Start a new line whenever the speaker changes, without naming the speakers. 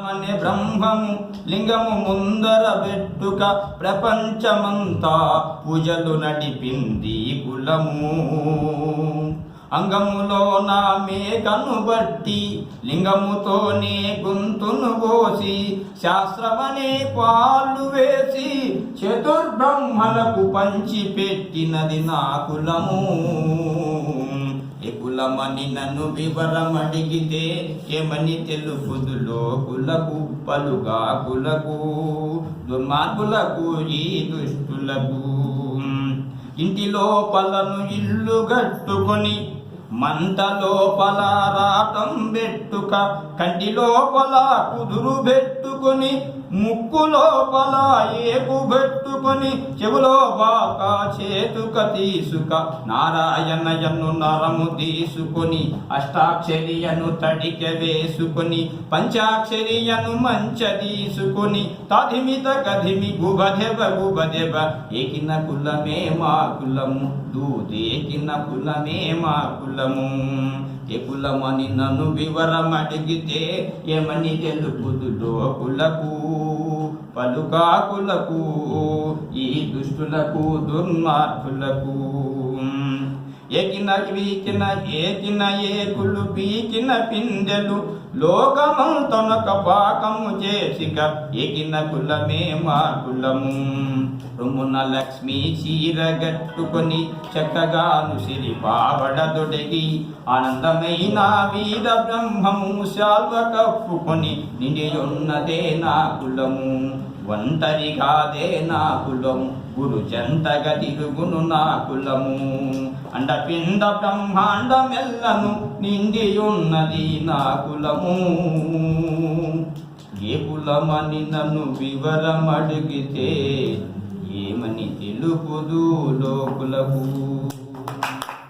కులమనే బ్రహ్మము లింగము ముందర పెట్టుక ప్రపంచమంతా పూజలు నడిపింది కులము. అంగములో నా మేకను బట్టి లింగముతోనే గొంతును కోసి శాస్త్రమనే పాలు వేసి చతుర్బ్రహ్మలకు పంచి పెట్టినది నా కులము. ఏ కులమని నన్ను వివరమడిగితే ఏమని తెలుపుదులో కులకు పలుగా కులకు దుర్మార్గులకు ఈ దుష్టులకు. ఇంటి లోపలను ఇల్లు గట్టుకొని మంట లోపల రాటం పెట్టుక కంటి లోపల కుదురు పెట్టుకొని ముక్కు లోపల ఏపు పెట్టుకొని చెవులో బాక చేతుక తీసుక నారాయణయను నరము తీసుకొని అష్టాక్షరియను తడిక వేసుకొని పంచాక్షరియను మంచ తీసుకొని తధిమిత గధిమి గుబదెబ గుబదెబ ఏకిన కులమే మా కులము దూదేకిన కులమే మా కులము. ఏ కులమని నన్ను వివరమడిగితే ఏమని తెలుపుదులో కులకు పలుకా కులకు ఈ దుష్టులకు దుర్మార్గులకు. ఏకిన వీకిన ఏకిన ఏకులు పీకిన పిందెలు లోకమంతనొక పాకము చేసిక ఏకిన కులమే మా కులము. రొమ్మున లక్ష్మీ చీర గట్టుకొని చక్కగాను సిరి పావడదొడిగి ఆనందమైన వీర బ్రహ్మము శాల్వ కప్పుకొని నిండియున్నదే నా కులము. ఒంటరిగాదే నా కులము గురు జంటగా తిరుగును నా కులము. అండపిండ బ్రహ్మాండమెల్లను నిండియున్నది నా కులము. ఏ కులమని నన్ను వివరమడిగితే ఏమని తెలుపుదు లోకులకు.